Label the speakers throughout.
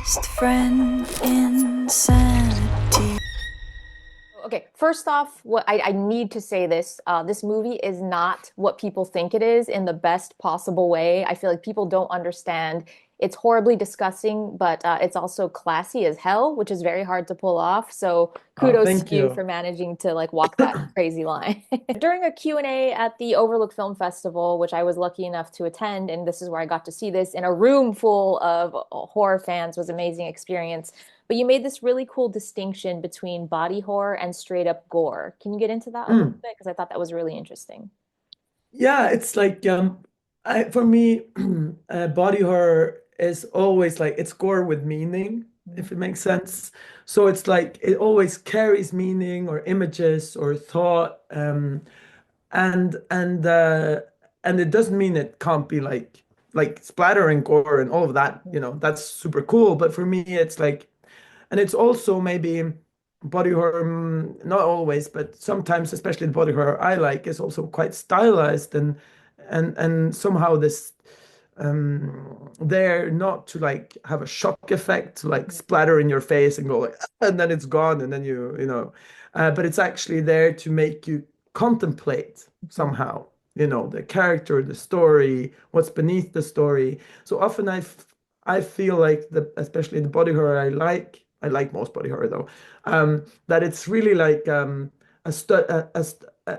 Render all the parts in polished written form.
Speaker 1: best friend insanity.
Speaker 2: Okay, first off, what I need to say this, this movie is not what people think it is in the best possible way. I feel like people don't understand. It's horribly disgusting, but it's also classy as hell, which is very hard to pull off. So
Speaker 3: Oh,
Speaker 2: kudos to
Speaker 3: thank
Speaker 2: you
Speaker 3: you.
Speaker 2: for managing to like walk that crazy line. During a Q&A at the Overlook Film Festival, which I was lucky enough to attend, and this is where I got to see this in a room full of horror fans, was an amazing experience. But you made this really cool distinction between body horror and straight up gore. Can you get into that a little
Speaker 3: Mm.
Speaker 2: bit? Because I thought that was really interesting.
Speaker 3: Yeah, it's like for me, body horror is always like it's gore with meaning,
Speaker 2: Mhm.
Speaker 3: if it makes sense. So it's like it always carries meaning or images or thought, and and it doesn't mean it can't be like splatter and gore and all of that, that's super cool. But for me, it's like, and it's also maybe body horror, not always, but sometimes, especially the body horror I like, is also quite stylized and somehow this there not to like have a shock effect, to like
Speaker 2: Mhm.
Speaker 3: splatter in your face and go like, and then it's gone, and then but it's actually there to make you contemplate
Speaker 2: Mhm.
Speaker 3: somehow, the character, the story, what's beneath the story. So often I feel like especially the body horror I like most body horror though, that it's really like a, stu a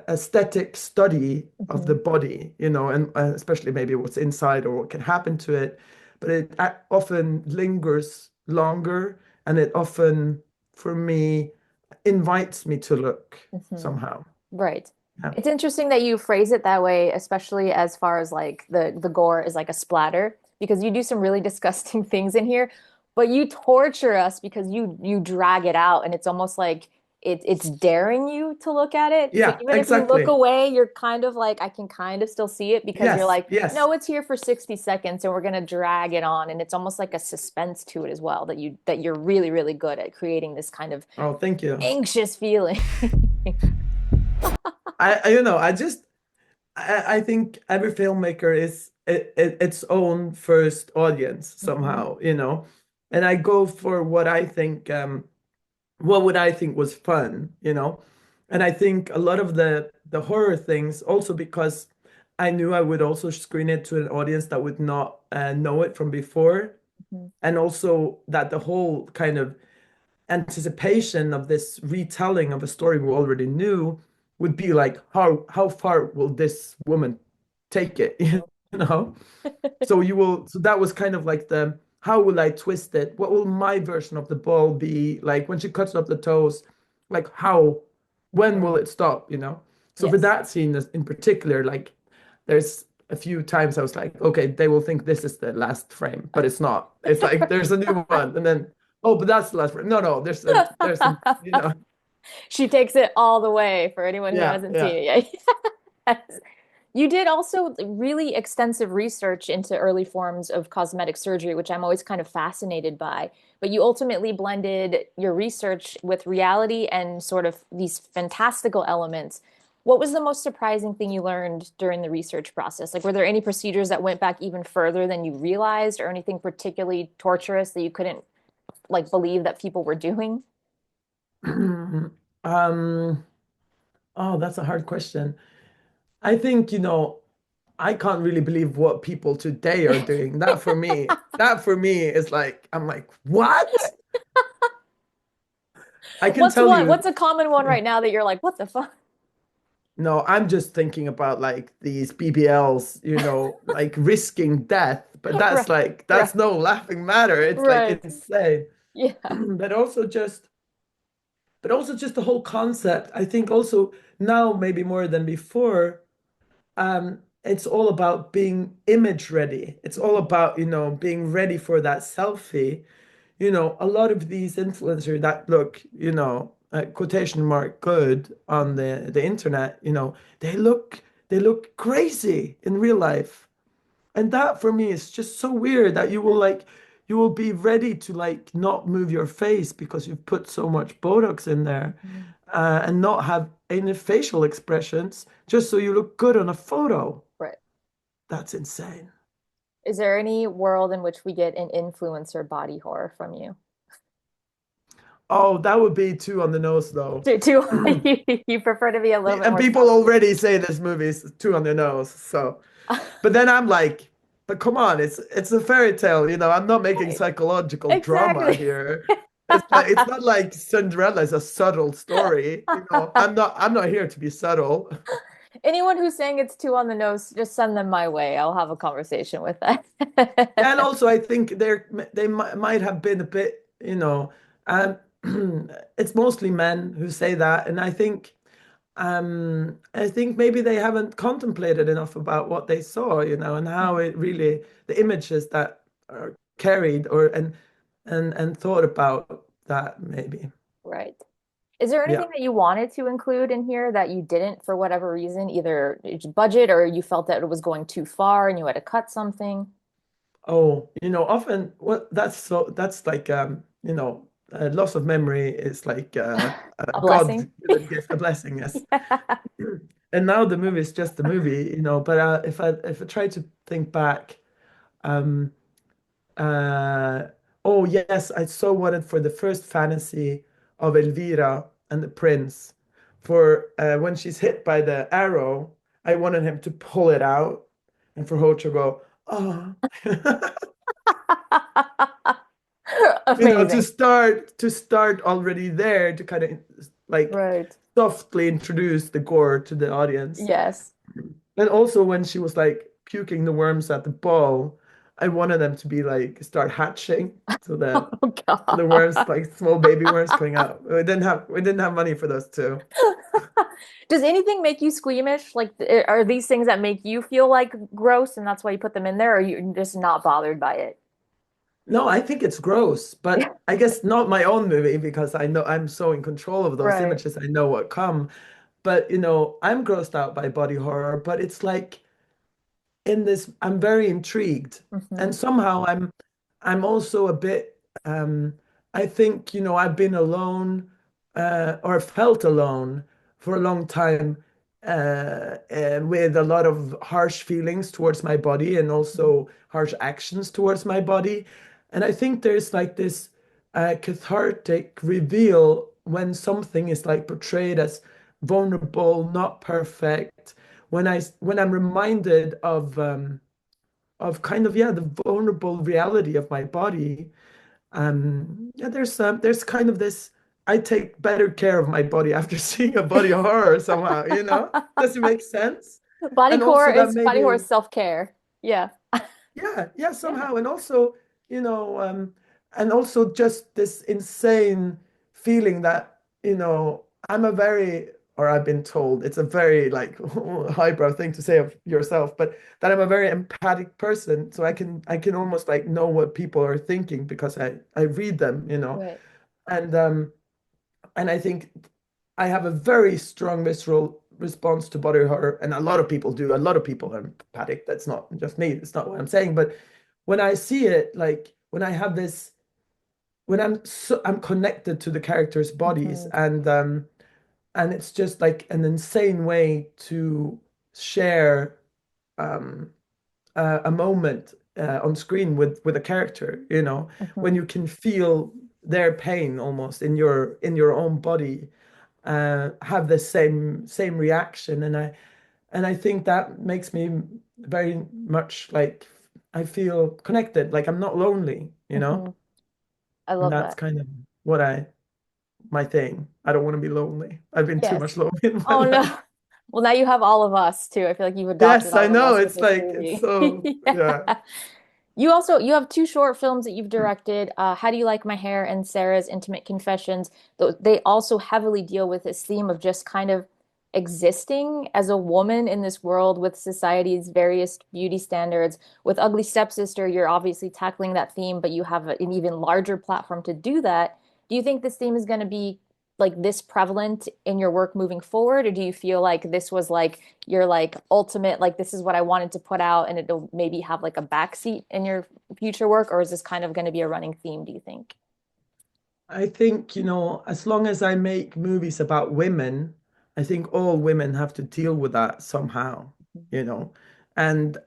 Speaker 3: aesthetic study of the
Speaker 2: Mhm.
Speaker 3: body, and especially maybe what's inside or what can happen to it. But it often lingers longer, and it often, for me, invites me to look
Speaker 2: Mhm.
Speaker 3: somehow.
Speaker 2: Right.
Speaker 3: Yeah.
Speaker 2: It's interesting that you phrase it that way, especially as far as like the gore is like a splatter, because you do some really disgusting things in here, but you torture us because you drag it out, and it's almost like it's daring you to look at it. So
Speaker 3: Yeah,
Speaker 2: even if you look
Speaker 3: exactly.
Speaker 2: away, you're kind of like I can kind of still see it because you're
Speaker 3: Yes,
Speaker 2: like,
Speaker 3: yes.
Speaker 2: no, it's here for 60 seconds and we're gonna drag it on, and it's almost like a suspense to it as well that you're really, really good at creating this kind of
Speaker 3: Oh, thank you.
Speaker 2: anxious feeling.
Speaker 3: I just I think every filmmaker is its own first audience
Speaker 2: Mhm.
Speaker 3: somehow, and I go for what would I think was fun. And I think a lot of the horror things also because I knew I would also screen it to an audience that would not know it from before,
Speaker 2: Mhm.
Speaker 3: and also that the whole kind of anticipation of this retelling of a story we already knew would be like how far will this woman take it you know so that was kind of like the how will I twist it, what will my version of the ball be like when she cuts up the toes, like how when will
Speaker 2: Right.
Speaker 3: it stop. So for
Speaker 2: Yes.
Speaker 3: that scene in particular, like there's a few times I was like, okay, they will think this is the last frame, but it's not. It's like there's a new one, and then oh, but that's the last frame. No, no, there's some.
Speaker 2: She takes it all the way for anyone who
Speaker 3: Yeah,
Speaker 2: hasn't
Speaker 3: yeah.
Speaker 2: seen it yet. Yes. You did also really extensive research into early forms of cosmetic surgery, which I'm always kind of fascinated by. But you ultimately blended your research with reality and sort of these fantastical elements. What was the most surprising thing you learned during the research process? Like, were there any procedures that went back even further than you realized, or anything particularly torturous that you couldn't like believe that people were doing?
Speaker 3: Um, oh, that's a hard question. I think, I can't really believe what people today are doing. That for me is like, I'm like, what? I can
Speaker 2: What's
Speaker 3: tell
Speaker 2: one?
Speaker 3: you,
Speaker 2: What's a common one right now that you're like, what the fuck?
Speaker 3: no, I'm just thinking about like these BBLs, like risking death, but
Speaker 2: Right, right,
Speaker 3: that's no laughing matter. It's like
Speaker 2: right.
Speaker 3: insane.
Speaker 2: Yeah.
Speaker 3: But also just the whole concept. I think also now maybe more than before, it's all about being image ready. It's all about, being ready for that selfie. A lot of these influencers that look, quotation mark good on the internet, they look crazy in real life. And that for me is just so weird that you will be ready to like not move your face because you've put so much Botox in there,
Speaker 2: Mhm.
Speaker 3: and not have any facial expressions just so you look good on a photo.
Speaker 2: Right.
Speaker 3: That's insane.
Speaker 2: Is there any world in which we get an influencer body horror from you?
Speaker 3: Oh, that would be too on the nose, though.
Speaker 2: You prefer to be a little bit
Speaker 3: And
Speaker 2: more
Speaker 3: people
Speaker 2: subtle.
Speaker 3: already say this movie is too on the nose. So, but then I'm like, but come on, it's a fairy tale, you know. I'm not making
Speaker 2: Right.
Speaker 3: psychological drama
Speaker 2: Exactly.
Speaker 3: here. It's not like Cinderella is a subtle story, you know. I'm not here to be subtle.
Speaker 2: Anyone who's saying it's too on the nose, just send them my way. I'll have a conversation with
Speaker 3: Yeah, and
Speaker 2: that.
Speaker 3: also I think they might have been a bit, you know, um, it's mostly men who say that, and I think maybe they haven't contemplated enough about what they saw, you know, and how it really the images that are carried or and thought about that maybe.
Speaker 2: Right. Is there
Speaker 3: Yeah.
Speaker 2: anything that you wanted to include in here that you didn't for whatever reason, either it's budget or you felt that it was going too far and you had to cut something?
Speaker 3: Oh, you know, often what that's like you know, loss of memory is like a
Speaker 2: A
Speaker 3: God
Speaker 2: blessing?
Speaker 3: given gift, a blessing, yes.
Speaker 2: Yeah.
Speaker 3: And now the movie is just a movie, you know, but if I try to think back, um Uh, oh yes, I so wanted for the first fantasy of Elvira and the prince. For when she's hit by the arrow, I wanted him to pull it out, and for her to go, oh, you know,
Speaker 2: Amazing.
Speaker 3: to start already there to kind of like
Speaker 2: Right.
Speaker 3: softly introduce the gore to the audience.
Speaker 2: Yes.
Speaker 3: And also when she was like puking the worms at the ball, I wanted them to be like start hatching so that
Speaker 2: Oh
Speaker 3: the
Speaker 2: God.
Speaker 3: worms, like small baby worms coming out. We didn't have money for those two.
Speaker 2: Does anything make you squeamish? Like, are these things that make you feel like gross and that's why you put them in there, or are you just not bothered by it?
Speaker 3: No, I think it's gross,
Speaker 2: Yeah.
Speaker 3: but I guess not my own movie because I know I'm so in control of those
Speaker 2: Right.
Speaker 3: images. I know what come. But you know, I'm grossed out by body horror, but it's like in this, I'm very intrigued.
Speaker 2: Hmm.
Speaker 3: And somehow I'm also a bit I think, you know, I've been alone or felt alone for a long time with a lot of harsh feelings towards my body and also harsh actions towards my body. And I think there's like this cathartic reveal when something is like portrayed as vulnerable, not perfect. When I'm reminded of kind of yeah the vulnerable reality of my body. Yeah, there's kind of this. I take better care of my body after seeing a body horror somehow, you know? Does it make sense? And also that
Speaker 2: Body horror is
Speaker 3: maybe
Speaker 2: self-care. Yeah.
Speaker 3: yeah, yeah,
Speaker 2: Yeah.
Speaker 3: somehow. And also, you know, and also just this insane feeling that, you know, I'm a very, or I've been told it's a very like highbrow thing to say of yourself, but that I'm a very empathic person. So I can almost like know what people are thinking because I read them, you know.
Speaker 2: Right.
Speaker 3: And and I think I have a very strong visceral response to body horror, and a lot of people do. A lot of people are empathic. That's not just me. That's not what I'm saying. But when I see it, like when I have this, when I'm connected to the characters' bodies,
Speaker 2: Hmm.
Speaker 3: and it's just like an insane way to share um a moment on screen with a character, you know, when
Speaker 2: Hmm.
Speaker 3: you can feel their pain almost in your own body have the same reaction, and I think that makes me very much like I feel connected, like I'm not lonely, you know,
Speaker 2: Hmm. I
Speaker 3: and
Speaker 2: love
Speaker 3: that's
Speaker 2: that.
Speaker 3: kind of what I my thing. I don't want to be lonely. I've been too
Speaker 2: Yes.
Speaker 3: much lonely in my
Speaker 2: Oh no.
Speaker 3: life.
Speaker 2: Well, now you have all of us too. I feel like you've adopted
Speaker 3: Yes, I
Speaker 2: all of
Speaker 3: know.
Speaker 2: us with
Speaker 3: It's
Speaker 2: this
Speaker 3: like it's
Speaker 2: movie.
Speaker 3: so yeah.
Speaker 2: Yeah. You have two short films that you've directed, How Do You Like My Hair and Sarah's Intimate Confessions. They also heavily deal with this theme of just kind of existing as a woman in this world with society's various beauty standards. With Ugly Stepsister, you're obviously tackling that theme, but you have an even larger platform to do that. Do you think this theme is going to be like this prevalent in your work moving forward, or do you feel like this was like your like ultimate, like this is what I wanted to put out and it'll maybe have like a backseat in your future work, or is this kind of going to be a running theme, do you think?
Speaker 3: I think, you know, as long as I make movies about women, I think all women have to deal with that somehow, you know. And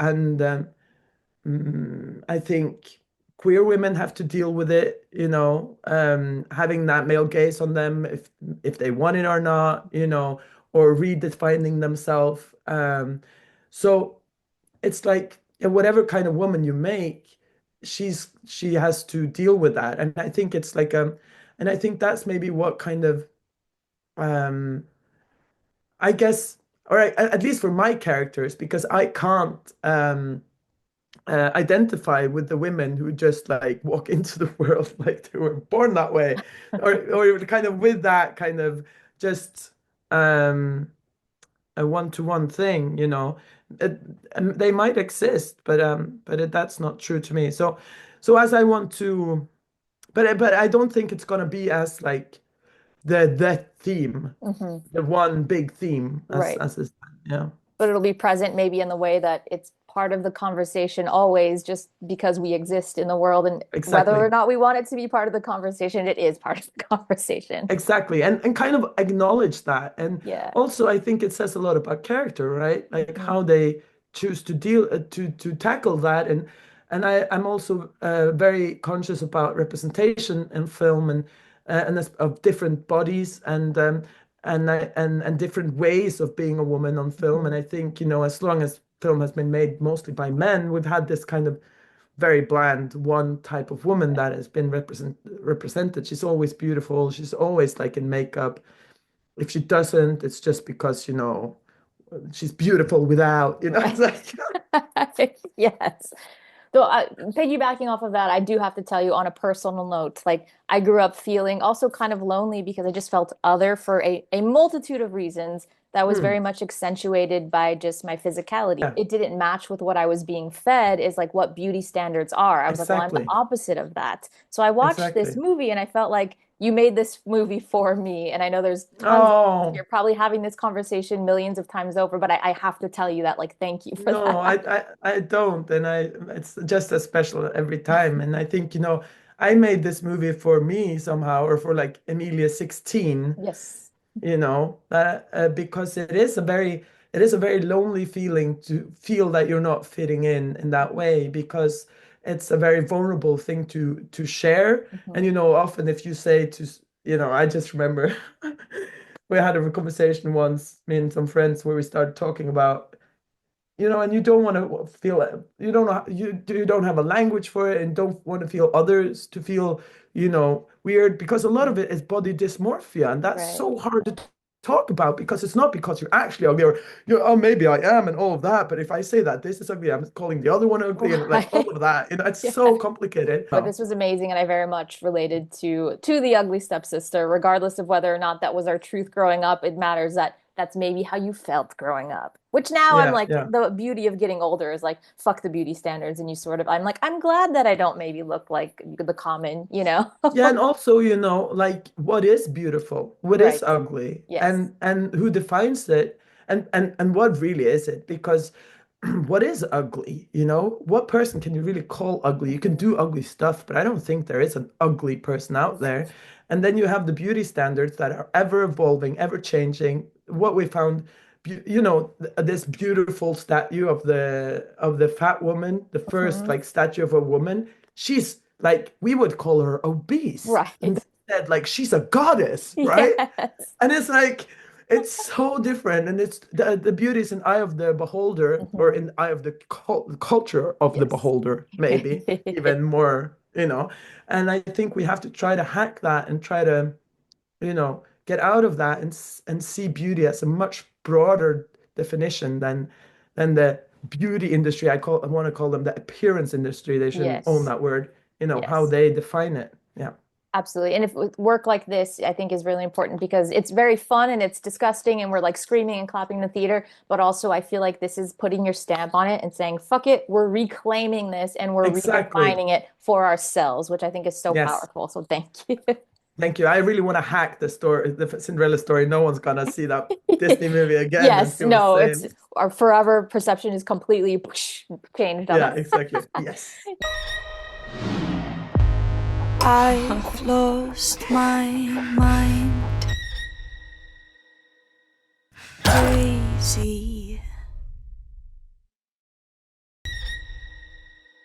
Speaker 3: I think queer women have to deal with it, having that male gaze on them if they want it or not, or redefining themselves. So it's like whatever kind of woman you make, she has to deal with that. And I think it's like and I think that's maybe what kind of um I guess, all right, at least for my characters, because I can't identify with the women who just like walk into the world like they were born that way, or kind of with that kind of just um, a one-to-one thing, and they might exist, but that's not true to me. So as I want to, but I don't think it's gonna be as like the theme,
Speaker 2: Hmm.
Speaker 3: the one big theme
Speaker 2: Right.
Speaker 3: as this, yeah,
Speaker 2: But it'll be present maybe in the way that it's part of the conversation always, just because we exist in the world, and whether or
Speaker 3: exactly.
Speaker 2: not we want it to be part of the conversation, it is part of the conversation.
Speaker 3: Exactly. And kind of acknowledge that. And
Speaker 2: Yeah.
Speaker 3: also I think it says a lot about character, right? Like
Speaker 2: Hmm.
Speaker 3: how they choose to deal to tackle that. And I'm also very conscious about representation in film of different bodies and different ways of being a woman on film.
Speaker 2: Hmm.
Speaker 3: And I think, as long as film has been made mostly by men, we've had this kind of very bland one type of woman that has been represented. She's always beautiful. She's always like in makeup. If she doesn't, it's just because, she's beautiful without,
Speaker 2: Right.
Speaker 3: it's like,
Speaker 2: Yes. So, piggybacking off of that, I do have to tell you on a personal note, like I grew up feeling also kind of lonely because I just felt other for a multitude of reasons that was very
Speaker 3: hmm,
Speaker 2: much accentuated by just my physicality.
Speaker 3: yeah,
Speaker 2: It didn't match with what I was being fed, is like what beauty standards are. I was like, well, I'm the
Speaker 3: exactly,
Speaker 2: opposite of that. So I watched this
Speaker 3: exactly.
Speaker 2: movie and I felt like you made this movie for me. And I know there's tons of you're
Speaker 3: Oh,
Speaker 2: probably having this conversation millions of times over, but I have to tell you that, like, thank you for
Speaker 3: no,
Speaker 2: that.
Speaker 3: I don't. And it's just as special every time. And I think, I made this movie for me somehow, or for like Emilia 16.
Speaker 2: Yes.
Speaker 3: Because it is a very lonely feeling to feel that you're not fitting in that way, because it's a very vulnerable thing to share. And
Speaker 2: Mhm.
Speaker 3: often if you say I just remember we had a conversation once, me and some friends, where we started talking about, and you don't want to feel it. You don't know, you don't have a language for it, and don't want to feel others to feel, weird, because a lot of it is body dysmorphia, and that's
Speaker 2: Right.
Speaker 3: so hard to talk about, because it's not because you're actually ugly, or oh, maybe I am and all of that, but if I say that this is ugly, I'm calling the other one ugly, and like all
Speaker 2: Right.
Speaker 3: of that, it's
Speaker 2: Yeah.
Speaker 3: so complicated.
Speaker 2: But
Speaker 3: Oh,
Speaker 2: this was amazing, and I very much related to the ugly stepsister, regardless of whether or not that was our truth growing up. It matters that that's maybe how you felt growing up. Which now I'm
Speaker 3: yeah,
Speaker 2: like,
Speaker 3: yeah.
Speaker 2: the beauty of getting older is like, fuck the beauty standards, and you sort of, I'm like, I'm glad that I don't maybe look like the common, you know?
Speaker 3: Yeah, and also, like what is beautiful, what is
Speaker 2: Right.
Speaker 3: ugly,
Speaker 2: Yes.
Speaker 3: and who defines it, and what really is it? Because what is ugly? What person can you really call ugly? You can
Speaker 2: Mhm.
Speaker 3: do ugly stuff, but I don't think there is an ugly person out there.
Speaker 2: Right.
Speaker 3: And then you have the beauty standards that are ever evolving, ever changing. What we found, this beautiful statue of the fat woman, the first
Speaker 2: Mhm.
Speaker 3: like statue of a woman. She's like, we would call her obese, and they
Speaker 2: Right.
Speaker 3: said like she's a goddess, right?
Speaker 2: Yes.
Speaker 3: And it's like, it's so different, and it's the beauty is in eye of the beholder, or
Speaker 2: Mhm.
Speaker 3: in eye of the culture of the
Speaker 2: Yes.
Speaker 3: beholder, maybe even more, and I think we have to try to hack that, and try to, get out of that, and see beauty as a much broader definition than the beauty industry. I want to call them the appearance industry. They shouldn't own
Speaker 2: Yes.
Speaker 3: that word, how
Speaker 2: Yes.
Speaker 3: they define it. Yeah.
Speaker 2: Absolutely. And if with work like this, I think is really important because it's very fun and it's disgusting and we're like screaming and clapping in the theater, but also I feel like this is putting your stamp on it and saying, fuck it, we're reclaiming this and we're
Speaker 3: Exactly.
Speaker 2: redefining it for ourselves, which I think is so
Speaker 3: Yes.
Speaker 2: powerful. So thank you.
Speaker 3: Thank you. I really want to hack the story, the Cinderella story. No one's gonna see that Disney movie again and
Speaker 2: Yes,
Speaker 3: feel the
Speaker 2: no, it's
Speaker 3: same.
Speaker 2: our forever perception is completely changed on
Speaker 3: Yeah,
Speaker 2: that.
Speaker 3: exactly. Yes.
Speaker 1: I've lost my mind, crazy.